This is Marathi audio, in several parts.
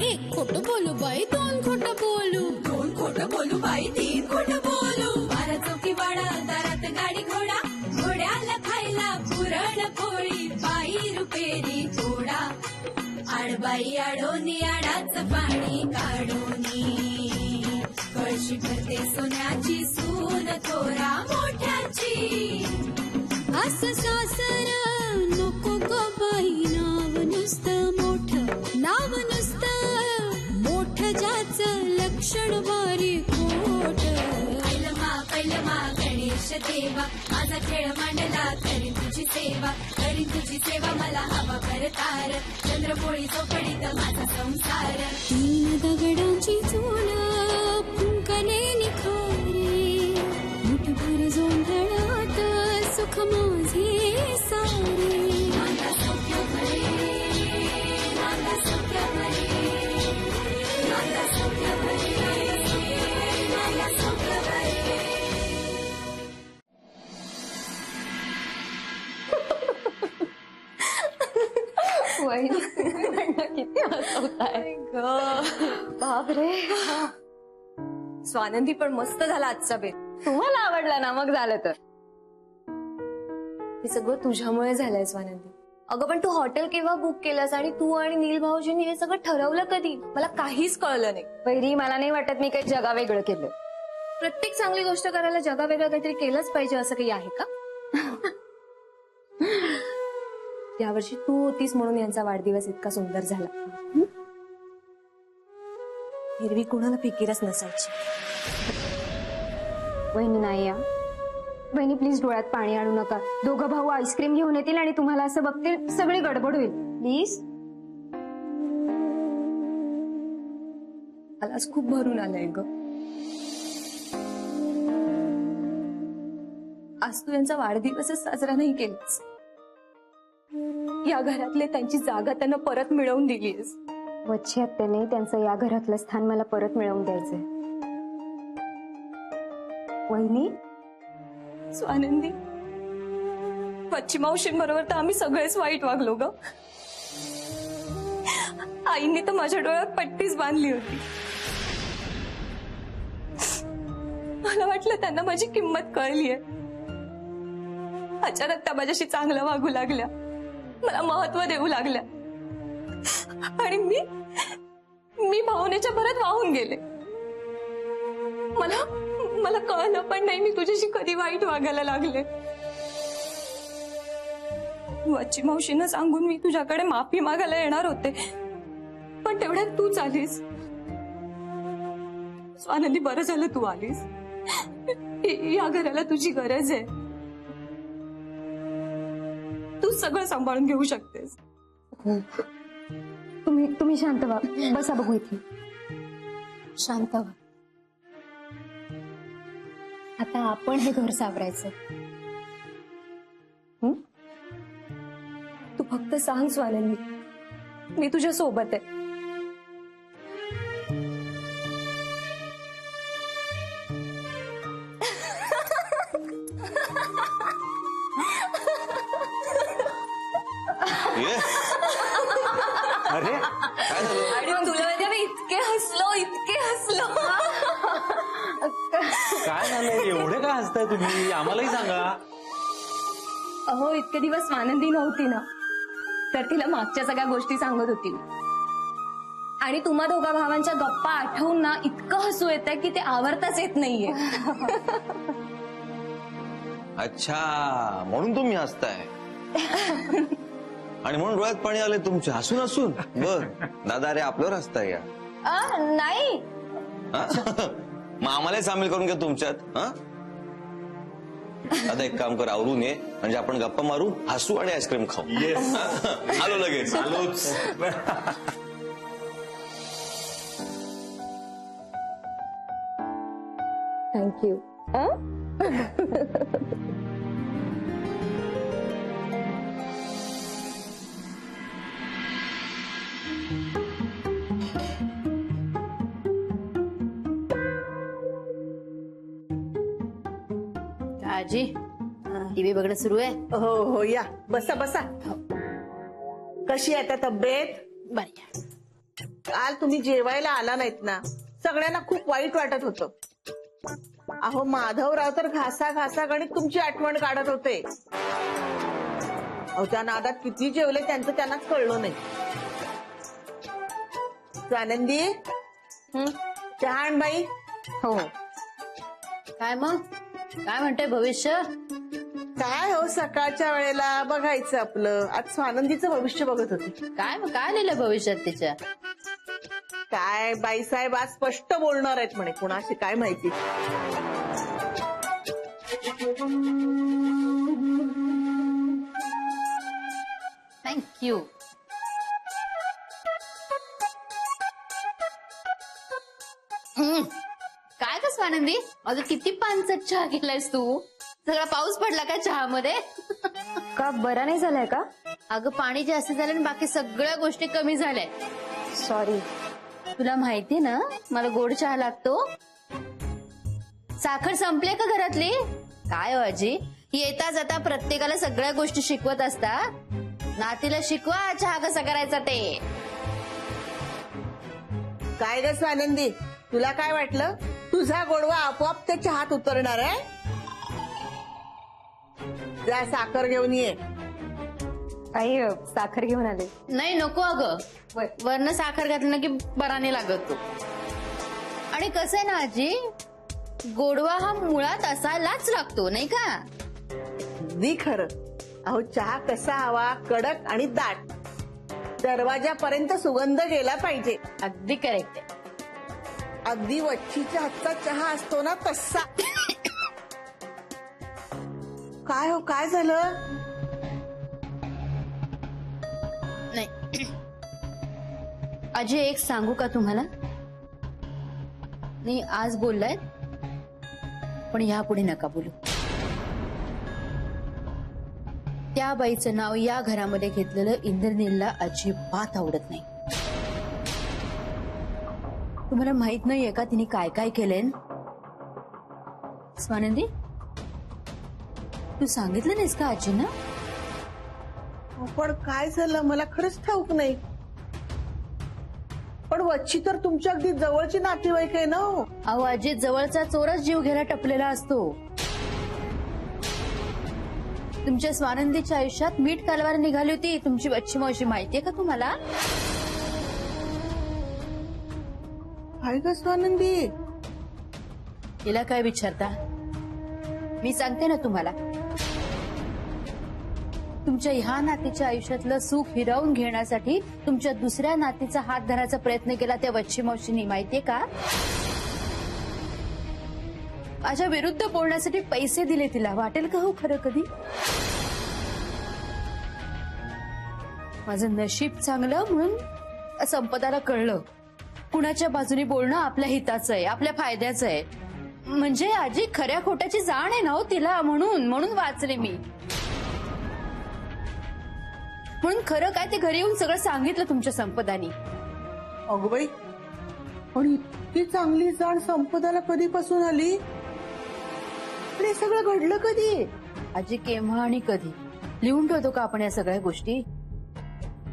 एक खोटं बोलू बाई, दोन खोटं बोलू, दोन खोटं बोलू बाई, तीन खोटं बोलू. बारा चौकी वाडा, दारात गाडी घोडा, घोड्याला खायला पुरण पोळी, बाई रुपेरी थोडा. आडबाई आडोनी आडाचं पाणी काढोनी, कळशी भरते सोन्याची सून थोरा मोठ्याची. असं सासर नको ग बाई, नाव नुसतं मोठं, नाव नुसतं मोठं, ज्याचं लक्षण बारी खोट. पैलमा गणेश देवा, माझा खेळ मांडला करीन तुझी सेवा, करीन तुझी सेवा, मला हवा करतार, चंद्रपोळी चौकडीत माझा संसार. तीन दगडांची चूल फुंकले निखारे, मुठभर जोंधळात सुख माझे सारे. माझा सौख्य भरे, माझा सौख्य भरे, माझा सौख्य भरे, माझा सौख्य भरे. किती हसवताय बापरे. स्वानंदी पण मस्त झाला आजचा बेत. तुम्हाला आवडला ना, मग झालं तर. हे सगळं तुझ्यामुळे झालंय स्वानंदी. अगं पण तू हॉटेल केव्हा बुक केलंस आणि तू आणि नील भाऊजींनी हे सगळं ठरवलं कधी? मला काहीच कळलं नाही. पहिली मला नाही वाटत मी काही जगा वेगळं केलं. प्रत्येक चांगली गोष्ट करायला जगा वेगळं काहीतरी केलंच पाहिजे असं काही आहे का? यावर्षी तू होतीस म्हणून यांचा वाढदिवस इतका सुंदर झाला. हिरवी कुणाला फिकीरच नसायची. वहिनी नाही या. वहिनी प्लीज डोळ्यात पाणी आणू नका. दोघं भाऊ आईस्क्रीम घेऊन येतील आणि तुम्हाला असं बघतील, सगळी गडबड होईल. प्लीज. मला आज खूप भरून आलंय ग. आज तू यांचा वाढदिवसच साजरा नाही केलास. या घरातले त्यांची जागा त्यांना परत मिळवून दिलीस. वच्छी आत्याने त्यांचं या घरातलं स्थान मला परत मिळवून द्यायचंय. वहिनी, स्वानंदी, वच्छी मावशींबरोबर तर आम्ही सगळेच वाईट वागलो ग. आईने तर माझ्या डोळ्यात पट्टीच बांधली होती. मला वाटलं त्यांना माझी किंमत कळलीये. अचानक त्या माझ्याशी चांगलं वागू लागल्या, मला महत्व देऊ लागल्या आणि मी भावनेच्या भरात वाहून गेले. मला कळलं पण नाही मी तुझ्याशी कधी वाईट वागायला लागले. वच्ची मावशीनं सांगून मी तुझ्याकडे माफी मागायला येणार होते, पण तेवढ्यात तूच आलीस. स्वानंदी, बरं झालं तू आलीस. या घराला तुझी गरज आहे. तू सगळं सांभाळून घेऊ शकतेस. तुम्ही शांत व्हा. बसा बघू इथे. शांत व्हा. आता आपण हे घर सावरायचं. तू फक्त सांग स्वानंदी, मी तुझ्या सोबत आहे. अरे काय झालं? आणि तुला माहिती मी इतके हसलो. काय झालं? एवढे काय हसताय तुम्ही? आम्हालाही सांगा. अहो, इतके दिवस स्वानंदी नव्हती ना, तर तिला मागच्या सगळ्या गोष्टी सांगत होती आणि तुम्हा दोघा भावांच्या गप्पा आठवून ना इतकं हसू येतंय की ते आवरताच येत नाहीये. अच्छा, म्हणून तुम्ही हसताय आणि म्हणून डोळ्यात पाणी आले तुमचे हसून हसून. बर दादा, अरे आपल्यावर हसताय या. नाही, मग आम्हालाही सामील करून घ्या तुमच्यात. आता एक काम कर, आवरून ये, म्हणजे आपण गप्पा मारू, हसू आणि आईस्क्रीम खाऊ. आलो लगेच. आलोच. थँक्यू. आजी टीव्ही बघणं सुरू आहे. हो हो, या बसा बसा. कशी आहे आता तब्येत? बरी काल तुम्ही जेवायला आला नाहीत ना, सगळ्यांना खूप वाईट वाटत होतं. अहो माधवराव तर घासा घासा गणित तुमची आठवण काढत होते. अहो त्या नादात किती जेवले त्यांचं त्यांनाच कळलं नाही. आनंदी चहा आण बाई. हो काय मग काय म्हणते भविष्य? काय हो सकाळच्या वेळेला बघायचं आपलं. आज स्वानंदीचं भविष्य बघत होते. काय मग काय लिहिलं भविष्यात तिच्या? काय बाईसाहेब आज स्पष्ट बोलणार आहेत म्हणे, कुणाशी काय माहिती. थँक्यू. काय ग स्वानंदी, अगं किती पानसट चहा केलायस तू? सगळा पाऊस पडला का चहामध्ये? का बरा नाही झालाय का? अगं पाणी जास्त झालं आणि बाकी सगळ्या गोष्टी कमी झाल्या. सॉरी. तुला माहितीये ना मला गोड चहा लागतो. साखर संपले का घरातली? काय हो आजी, येता जाता प्रत्येकाला सगळ्या गोष्टी शिकवत असता. नातीला शिकवा चहा कसा करायचा ते. काय ग स्वानंदी, तुला काय वाटलं तुझा गोडवा आपोआप त्या चहात उतरणार आहे? जा साखर घेऊन ये. आई साखर घेऊन आले. नाही नको अगं, वरनं साखर घातलं ना की बरा नाही लागत तो. आणि कसं आहे ना आजी, गोडवा हा मुळात असायलाच लागतो नाही का? अगदी खरं. अहो चहा कसा हवा, कडक आणि दाट, दरवाजापर्यंत सुगंध गेला पाहिजे. अगदी करेक्ट आहे. अगदी वच्छीच्या हातचा चहा असतो ना तसा. काय हो काय झालं? नाही आजी, एक सांगू का तुम्हाला? नाही आज बोललाय पण यापुढे नका बोलू. त्या बाईचं नाव या घरामध्ये घेतलेलं इंद्रनीलला अजिबात आवडत नाही. तुम्हाला माहित नाहीये का तिने काय काय केलंय? स्वानंदी, तू सांगितलं नाहीस का आजींना? पण काय झालं मला खरंच ठाऊक नाही. पण वच्छी तर तुमच्या अगदी जवळची नातेवाईक आहे ना हो. अहो आजी, जवळचा चोरच जीव घ्यायला टपलेला असतो. तुमच्या स्वानंदीच्या आयुष्यात मीठ कालवार निघाली होती तुमची वच्छी मावशी, माहितीये का तुम्हाला? काय ग स्वानंदी? तिला काय विचारता? मी सांगते ना तुम्हाला. तुमच्या ह्या नातीच्या आयुष्यातलं सुख हिरावून घेण्यासाठी तुमच्या दुसऱ्या नातीचा हात धरायचा प्रयत्न केला त्या वच्छी मावशीनी, माहितीये का? माझ्या विरुद्ध बोलण्यासाठी पैसे दिले तिला. वाटेल का हो खरं कधी? माझं नशीब चांगलं म्हणून संपदाला कळलं कुणाच्या बाजूने बोलणं आपल्या हिताचं आहे, आपल्या फायद्याचं आहे. म्हणजे आजी खऱ्या खोट्याची जाण आहे ना हो तिला, म्हणून वाचले मी. म्हणून खरं काय ते घरी येऊन सगळं सांगितलं तुमच्या संपदानी. अगं बाई, पण इतकी चांगली जाण संपदाला कधीपासून आली? हे सगळं घडलं कधी? आजी केव्हा आणि कधी लिहून ठेवतो का आपण या सगळ्या गोष्टी?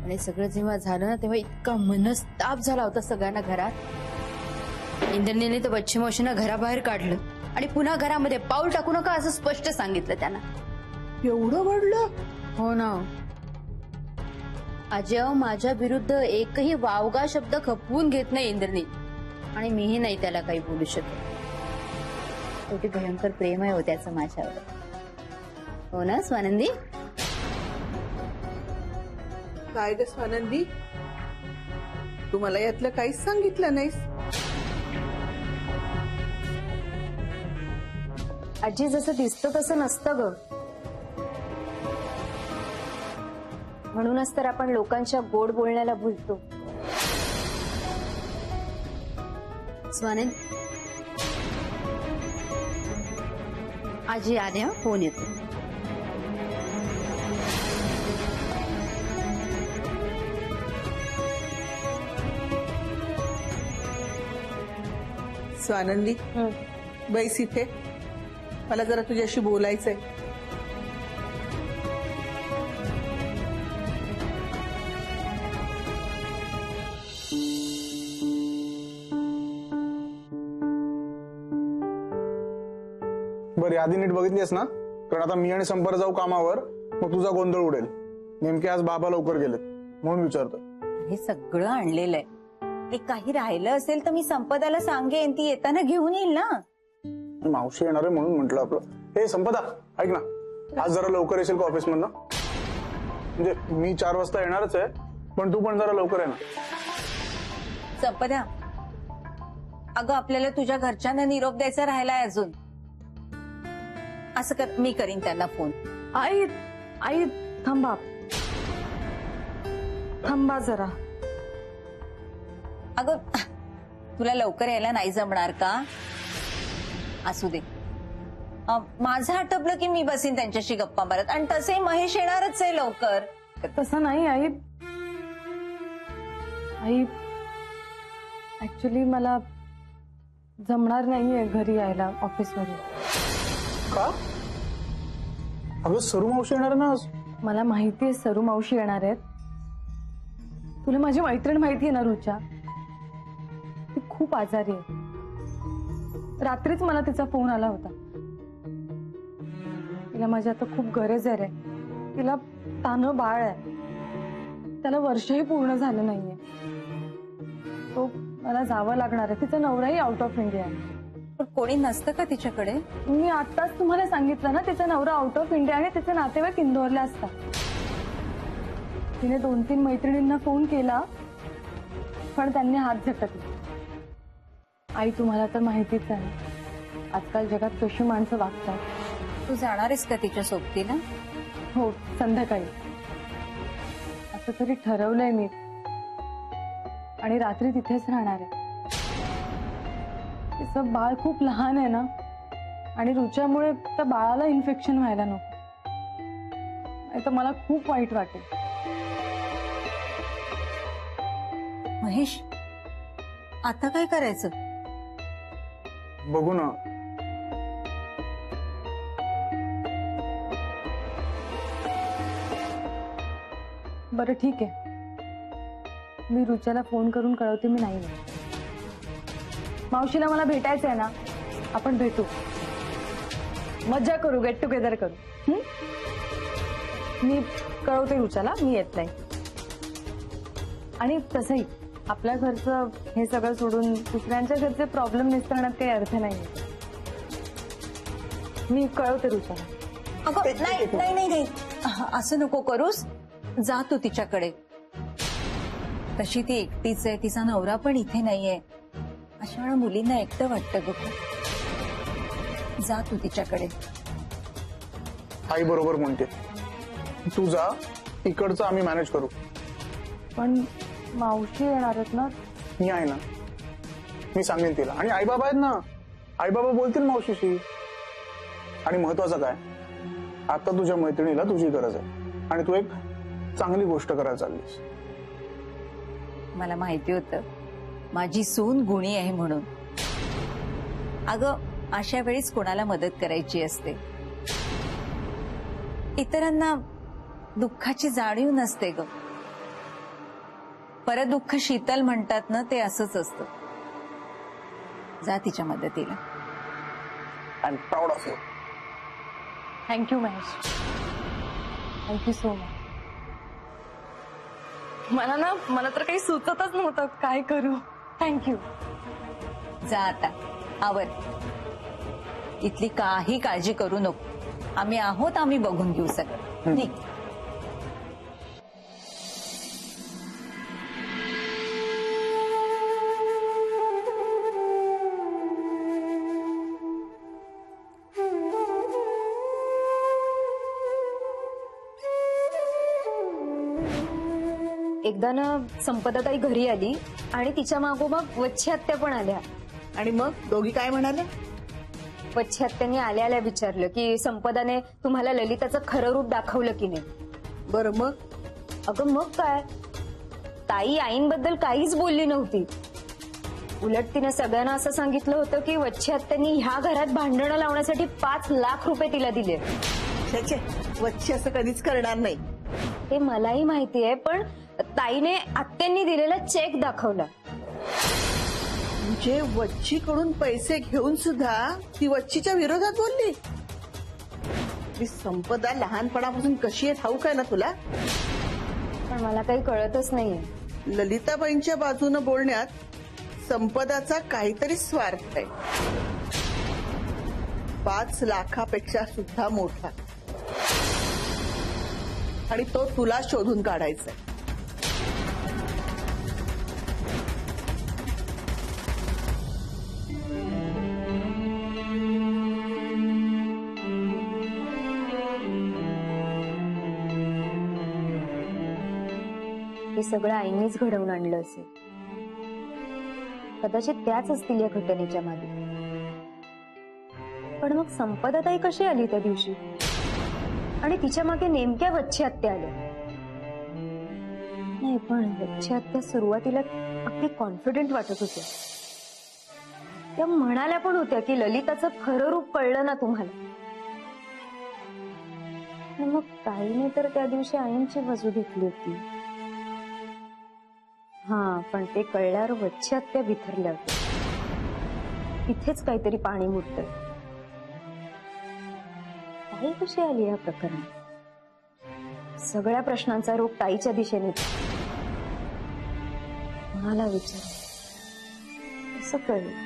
आणि सगळं जेव्हा झालं ना तेव्हा इतका मनस्ताप झाला होता सगळ्यांना घरात. इंद्रनीलने तर वच्छी मावशींना घराबाहेर काढलं आणि पुन्हा घरामध्ये पाऊल टाकू नका असं स्पष्ट सांगितलं त्यांना. एवढं घडलं? हो ना आजी, माझ्या विरुद्ध एकही वावगा शब्द खपवून घेत नाही इंद्रनील, आणि मीही नाही त्याला काही बोलू शकत. शेवटी भयंकर प्रेम आहे हो त्याचं माझ्यावर. हो ना स्वानंदी? काय ग स्वानंदी, तू मला यातलं काहीच सांगितलं नाहीस. आजी जसं दिसतं तसं नसतं ग. म्हणूनच तर आपण लोकांच्या गोड बोलण्याला भुलतो. स्वानंद, आजी आले हा, फोन येतो. स्वानंदी बैस इथे, मला जरा तुझ्याशी बोलायचंय. बरं यादी नीट बघितलीस ना? कारण आता मी आणि संपर जाऊ कामावर, मग तुझा गोंधळ उडेल. नेमके आज बाबा लवकर गेलेत म्हणून विचारतो. हे सगळं आणलेलं आहे. ते काही राहिलं असेल तर मी संपदाला सांगेन, ती येताना घेऊन येईल ना. मावशी येणार आहे म्हणून म्हटलं आपलं. हे संपदा ऐक ना, आज जरा लवकर येशील का ऑफिस मधनं? म्हणजे मी 4 वाजता येणारच आहे, पण तू पण जरा लवकर आहे ना. संपदा, अगं आपल्याला तुझ्या घरच्यांना निरोप द्यायचा राहिलाय अजून. असं कर, मी करीन त्यांना फोन. आई थांबा जरा. अगं तुला लवकर यायला नाही जमणार का? असू दे, माझं आटपलं की मी बसीन त्यांच्याशी गप्पा मारत. आणि तसे महेश येणारच आहे लवकर. तसं नाही आई ऍक्च्युली मला जमणार नाहीये घरी यायला ऑफिसमध्ये. का? अगं सरू मावशी येणार ना आज. मला माहितीये सरू मावशी येणार आहेत. तुला माझी मैत्रीण माहितीये ना रुचा? ती खूप आजारी आहे. रात्रीच मला तिचा फोन आला होता. तिला माझी आता खूप गरज आहे रे. तिला तान्हं बाळ आहे. त्याला वर्षही पूर्ण झालं नाहीये. तो मला जावं लागणार आहे. तिचा नवराही आउट ऑफ इंडिया आहे. पण कोणी नसतं का तिच्याकडे? मी आताच तुम्हाला सांगितलं ना, तिचा नवरा आउट ऑफ इंडिया आणि तिचे नातेवाईक इंदोरला असतात. तिने 2-3 मैत्रिणींना फोन केला, पण त्यांनी हात झटकले. आई तुम्हाला तर माहितीच आहे, आजकाल जगात कशी माणसं वागतात. तू जाणार आहेस का तिच्या सोबतीला? हो, संध्याकाळी. असं तरी ठरवलंय मी. आणि रात्री तिथेच राहणार आहे. तिचं बाळ खूप लहान आहे ना, आणि रुच्यामुळे त्या बाळाला इन्फेक्शन व्हायला नको. नाही तर मला खूप वाईट वाटेल. महेश, आता काय करायचं? बघू ना. बरं ठीक आहे, मी रुच्याला फोन करून कळवते मी नाही. मावशीला मला भेटायचंय ना, आपण भेटू, मज्जा करू, गेट टुगेदर करू. मी कळवते रुच्याला मी येत नाही. आणि तसंही आपल्या घरचं हे सगळं सोडून दुसऱ्यांच्या घरचे प्रॉब्लेम निस्तरण्यात काही अर्थ नाही. मी कळवते रुच्याला. अगं नाही नाही नाही नाही, असं नको करूस. जा तू तिच्याकडे. तशी ती एकटीच आहे, तिचा नवरा पण इथे नाहीये. अशा वेळा मुलींना एकटं वाटतं ग. जा तू तिच्याकडे. आई बरोबर म्हणते, तू जा, इकडचं आम्ही मॅनेज करू. पण मावशी येणार आहेत ना? मी आहे ना, मी सांगेन तिला. आणि आईबाबा आहेत ना, आईबाबा बोलतील मावशीशी. आणि महत्वाचं काय, आता तुझ्या मैत्रिणीला तुझी गरज आहे आणि तू एक चांगली गोष्ट करायला चाललीस. मला माहिती होतं माझी सून गुणी आहे म्हणून. अगं अशा वेळीच कोणाला मदत करायची असते. इतरांना दुःखाची जाणीव नसते ग. परत दुःख शीतल म्हणतात ना, ते असंच असतं. जा तिच्या मदतीला. I am proud of you. Thank you Mahesh, thank you so much. मला तर काही सुचतच नव्हतं काय करू. थँक्यू. जा आता आवर. इथली काही काळजी करू नको. आम्ही आहोत, आम्ही बघून घेऊ सगळं. निघ. एकदा ना संपदाताई घरी आली आणि तिच्या मागोमाग वच्छी आत्या पण आल्या. आणि मग दोघी काय म्हणाल्या? वच्छी आत्यांनी आल्या आल्या विचारलं की संपदाने तुम्हाला ललिताचं खरं रूप दाखवलं की नाही. बरं मग? अगं मग काय, ताई आईंबद्दल काहीच बोलली नव्हती. उलट तिने सगळ्यांना असं सांगितलं होतं की वच्छी आत्यांनी ह्या घरात भांडणं लावण्यासाठी 5 लाख रुपये तिला दिले. छे, वच्छी असं कधीच करणार नाही. ते मलाही माहिती आहे, पण ताईने आत्यांनी दिलेला चेक दाखवला. म्हणजे वच्छीकडून पैसे घेऊन सुद्धा ती वच्छीच्या विरोधात बोलली. आपली संपदा लहानपणापासून कशी आहे ठाऊक आहे ना तुला? पण मला काही कळतच नाहीये. ललिताबाईंच्या बाजूनं बोलण्यात संपदाचा काहीतरी स्वार्थ आहे. 5 लाखापेक्षा सुद्धा मोठा. आणि तो तुला शोधून काढायचा आहे. हे सगळं आईनीच घडवून आणलं असेल. कदाचित त्याच असतील या घटनेच्या मागे. पण मग संपदाताई कशी आली त्या दिवशी आणि तिच्या मागे नेमक्या वच्छी आत्या आल्या? नाही, पण वच्छी आत्या सुरुवातीला अगदी कॉन्फिडंट वाटत होत्या. त्या म्हणाल्या पण होत्या की ललिताचं खरं रूप कळलं ना तुम्हाला. आणि मग ताईने तर त्या दिवशी आईंची बाजू घेतली होती. हा, पण ते कळल्यावर वच्छी आत्या बिथरल्या होत्या. इथेच काहीतरी पाणी मुरतंय. ताई कशी आली या प्रकरणात? सगळ्या प्रश्नांचा रोग ताईच्या दिशेने. कोणाला विचार असं कळलं?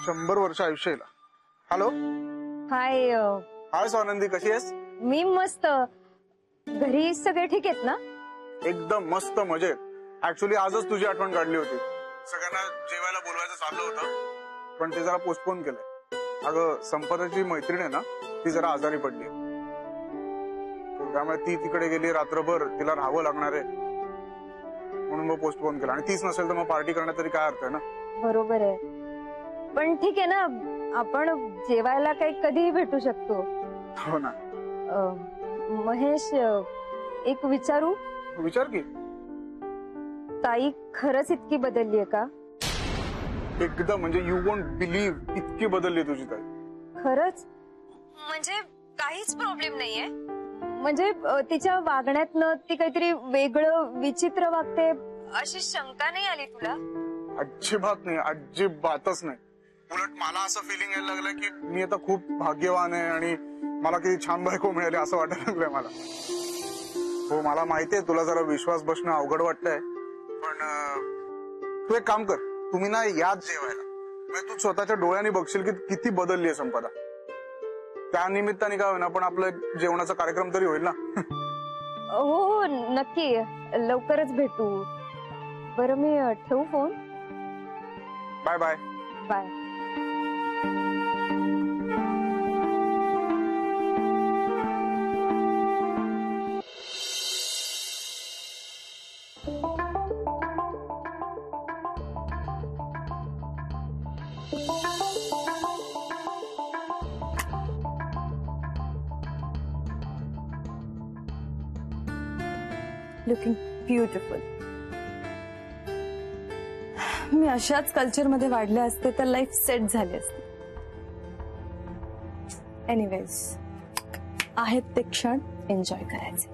शंभर वर्ष आयुष्य येईल. हॅलो. हाय. हाय स्वानंदी, कशी आहेस? मी मस्त. घरी सगळे ठीक आहेत ना? एकदम मस्त मजेत. ऍक्च्युली आजच तुझी आठवण काढली होती. सगळ्यांना जेवायला बोलवायचं चाललं होतं, पण ते जरा पोस्टपोन केलंय. अगं, संपदाची मैत्रीण आहे ना, ती जरा आजारी पडली. त्यामुळे ती तिकडे गेली रात्रभर. तिला राहावं लागणार आहे म्हणून मग पोस्टपोन केलं. आणि तीच नसेल तर मग पार्टी करण्यात तरी काय अर्थ आहे ना? बरोबर आहे. पण ठीक आहे ना, आपण जेवायला काही कधीही भेटू शकतो. हो ना. महेश, एक विचारू? विचार की. ताई खरंच इतकी बदलली आहे का? एकदम, म्हणजे यू वोंट बिलीव्ह, इतकी बदलली तुझी ताई. खरंच? म्हणजे काहीच प्रॉब्लेम नाहीये? म्हणजे तिच्या वागण्यातनं ती काहीतरी वेगळं विचित्र वागते अशी शंका नाही आली तुला? अजिबात नाही, अजिबातच नाही. उलट मला असं फिलिंग यायला लागलं की मी आता खूप भाग्यवान आहे आणि मला किती छान बायको मिळाली असं वाटायला लागलंय मला. हो, मला माहितीये तुला जरा विश्वास बसणं अवघड वाटतंय, पण तू एक काम कर, तुम्ही ना याद जेवायला. म्हणजे तू स्वतःच्या डोळ्यांनी बघशील की किती बदलली आहे संपदा. त्या निमित्ताने काय होईना, पण आपलं जेवणाचा कार्यक्रम तरी होईल ना. हो नक्की, लवकरच भेटू. बरं, मी ठेवू phone? Bye bye. Bye. Looking beautiful. मी अशाच कल्चरमध्ये वाढले असते तर लाईफ सेट झाली असते. एनिवेज, आहेत ते क्षण एन्जॉय करायचे.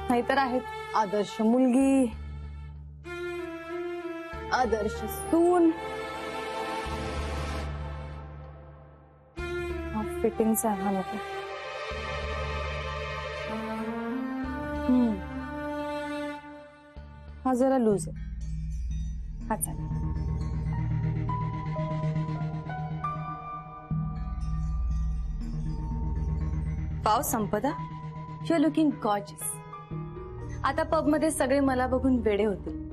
नाहीतर आहेत आदर्श मुलगी, आदर्श सून. हा फिटिंगचा हा नको. हा जरा लूज आहे. हा चालेल. पाव संपदा, यू आर लुकिंग गॉर्जियस. आता पब मध्ये सगळे मला बघून वेडे होतील.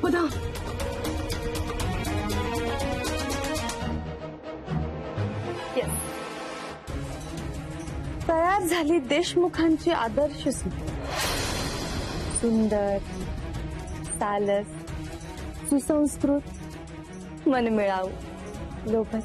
पुन्हा तयार झाली देशमुखांची आदर्श सून. सुंदर, सालस, सुसंस्कृत, मनमिळाऊ, लोभस.